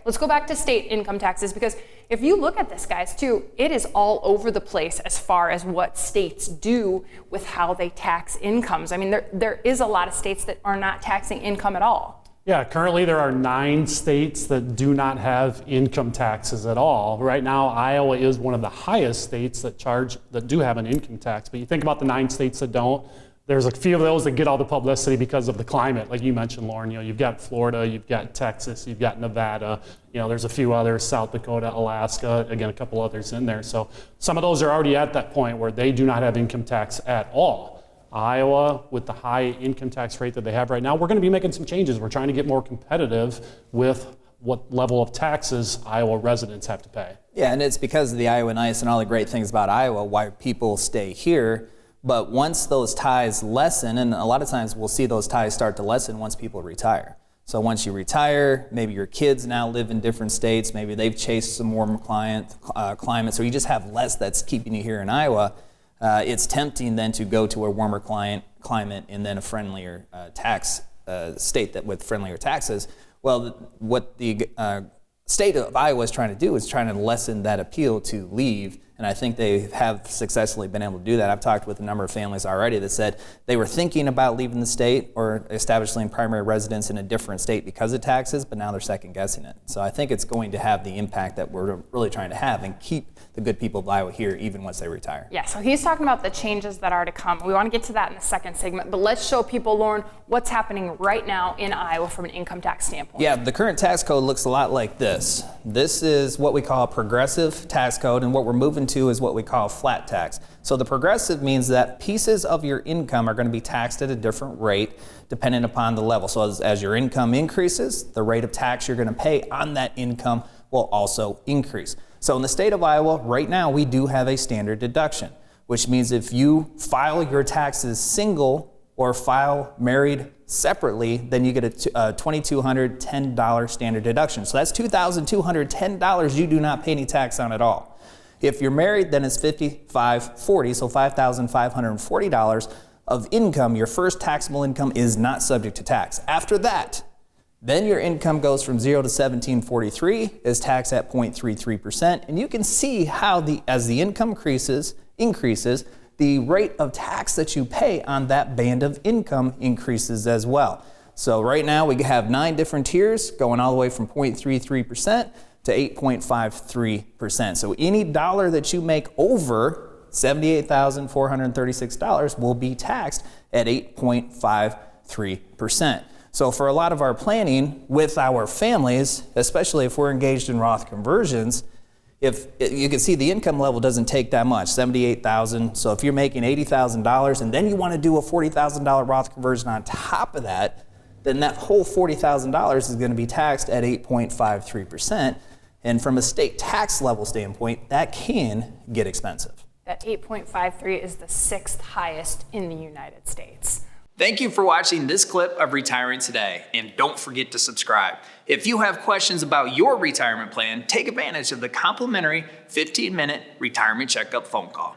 let's go back to state income taxes, because if you look at this, guys, too, it is all over the place as far as what states do with how they tax incomes. I mean, there is a lot of states that are not taxing income at all. Yeah, currently there are 9 states that do not have income taxes at all. Right now, Iowa is one of the highest states that do have an income tax. But you think about the 9 states that don't, there's a few of those that get all the publicity because of the climate, like you mentioned, Loren. You know, you've got Florida, you've got Texas, you've got Nevada. You know, there's a few others, South Dakota, Alaska, again, a couple others in there. So some of those are already at that point where they do not have income tax at all. Iowa, with the high income tax rate that they have right now, we're going to be making some changes. We're trying to get more competitive with what level of taxes Iowa residents have to pay. Yeah, and it's because of the Iowa Nice and all the great things about Iowa, why people stay here. But once those ties lessen, and a lot of times we'll see those ties start to lessen once people retire. So once you retire, maybe your kids now live in different states, maybe they've chased some warmer climates, or you just have less that's keeping you here in Iowa. It's tempting then to go to a warmer climate and then a friendlier tax state that with friendlier taxes. Well, what the state of Iowa is trying to do is trying to lessen that appeal to leave, and I think they have successfully been able to do that. I've talked with a number of families already that said they were thinking about leaving the state or establishing primary residence in a different state because of taxes, but now they're second guessing it. So I think it's going to have the impact that we're really trying to have and keep the good people of Iowa here even once they retire. Yeah, so he's talking about the changes that are to come. We want to get to that in the second segment, but let's show people, Loren, what's happening right now in Iowa from an income tax standpoint. Yeah, the current tax code looks a lot like this. This is what we call a progressive tax code, and what we're moving to is what we call flat tax. So the progressive means that pieces of your income are going to be taxed at a different rate depending upon the level. So as your income increases, the rate of tax you're going to pay on that income will also increase. So in the state of Iowa, right now, we do have a standard deduction, which means if you file your taxes single or file married separately, then you get a $2,210 standard deduction. So that's $2,210 you do not pay any tax on at all. If you're married, then it's $5,540, so $5,540 of income. Your first taxable income is not subject to tax. After that, then your income goes from 0 to 1743, is taxed at 0.33%, and you can see how as the income increases, the rate of tax that you pay on that band of income increases as well. So right now we have 9 different tiers going all the way from 0.33% to 8.53%. So any dollar that you make over $78,436 will be taxed at 8.53%. So for a lot of our planning with our families, especially if we're engaged in Roth conversions, if you can see the income level doesn't take that much, $78,000. So if you're making $80,000 and then you want to do a $40,000 Roth conversion on top of that, then that whole $40,000 is going to be taxed at 8.53%. And from a state tax level standpoint, that can get expensive. That 8.53 is the 6th highest in the United States. Thank you for watching this clip of Retiring Today, and don't forget to subscribe. If you have questions about your retirement plan, take advantage of the complimentary 15-minute retirement checkup phone call.